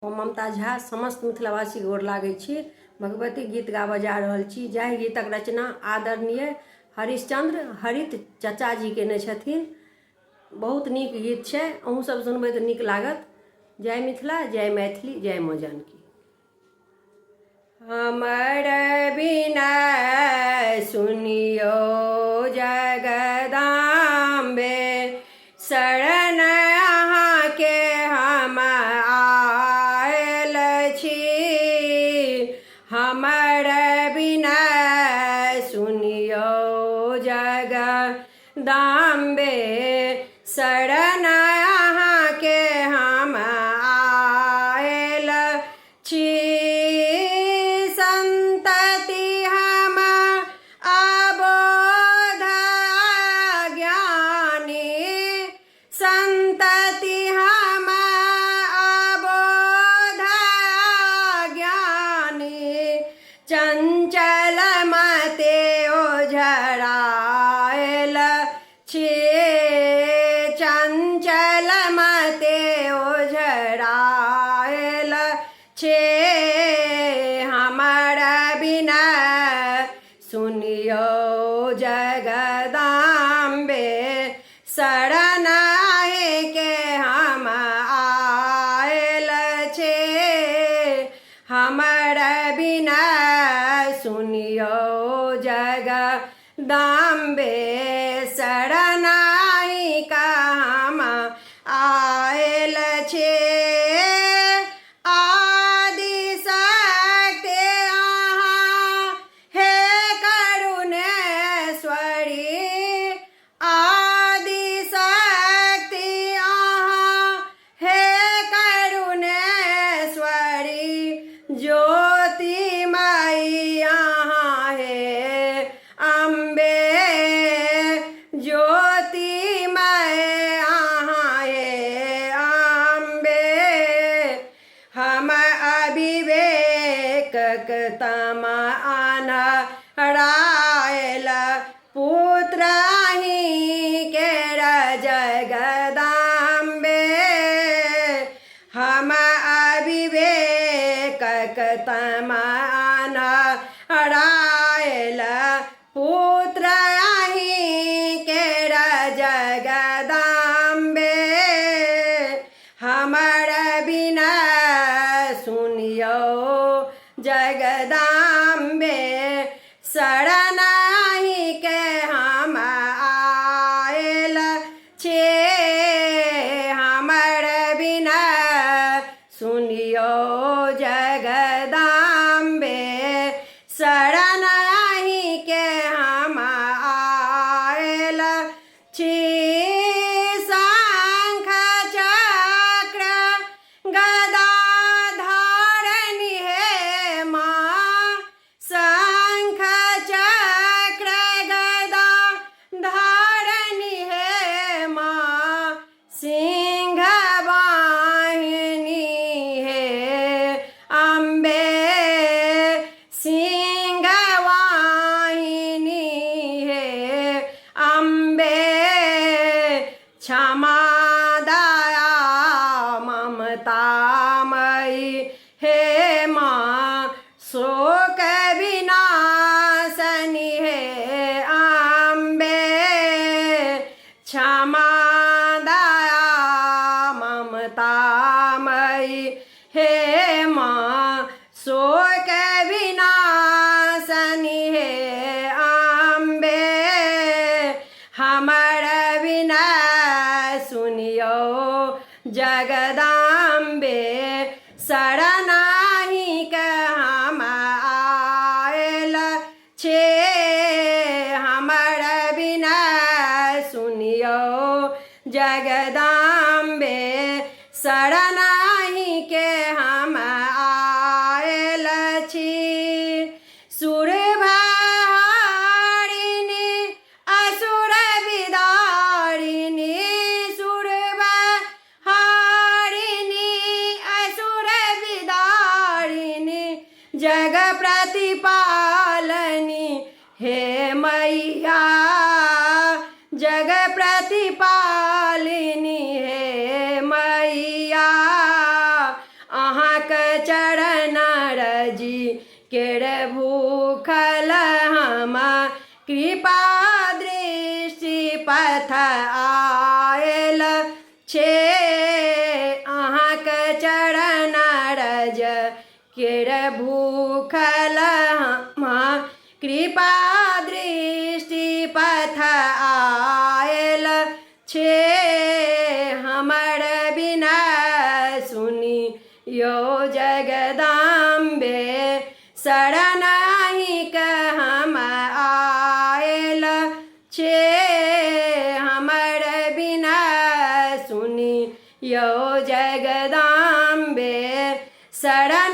ममता झा समस्त मिथिलावासी गोर लागै छी। भगवती गीत गाबऽ जा रहल छी। जाहि गीतक रचना आदरणीय हरिश्चंद्र हरित चाचा जी केने छथिन। बहुत नीक गीत छै, अहूँ सब सुनबै तऽ नीक लागत। जय मिथिला, जय मैथिली, जय माँ जानकी। हमर बिनय सुनियो जगदम्बे, शरण अहाँके हम आयल छी। हमर बिनय सुनियो जगदम्बे, शरण अहाँके हम आयल छी। चंचल मते ओझरायल छे, चंचल मते ओझरायल छे। हमर बिनय सुनियो जगदम्बे, शरण के हम आयल छे। हमर बिनय सुनियो जगदम्बे, शरण का हम आयल छे। आदि शक्ति अहाँ हे करुणेश्वरी, आदि शक्ति अहाँ हे करुणेश्वरी। ज्योतिमयी अहाँ हे अम्बे, ज्योतिमय अहाँ हे अम्बे। हम अविवेक तम अनहरायल पुत्र अहीं केर जगदम्बे। हम अविवेक तम अनहरायल पुत्र अहीं केर जगदम्बे। हमर बिनय सुनियो जगदम्बे, शरण के हम आयल छे। हमर बिनय सुनियो जगदम्बे, शरण के हम आयल छी। शंख चक्र गदा धारनी हे माँ, शंख चक्र गदा धारनी हे माँ। सिंह वाहिनी हे अम्बे, सिंह वाहिनी हे अम्बे। क्षमा दया ममतामयी हे माँ, शोक विनाशनी हे अम्बे। क्षमा दया ममतामयी हे माँ, शोक विनाशनी हे अम्बे। हमर बिनय सुनियो जगदम्बे, शरण के हम आयल छे। हमर बिनय सुनियो जगदम्बे, शरण के हम आयल छी। सुरभारिणी असुर विदारिणी, सुरभारिणी असुर विदारिणी। जग प्रतिपालनी हे मैया, जग प्रतिपालिनी हे मैया। अहाँ चरण रजी केर भूखल हम कृपा दृष्टि पथ आयल छे अहाँक चरण रज केर भूखल हम कृपा दृष्टि पथ आयल छे हमर बिना सुनी यो जगदम्बे शरण हिक हम आयल छे हमर बिना सुनी यो जगदम्बे शरण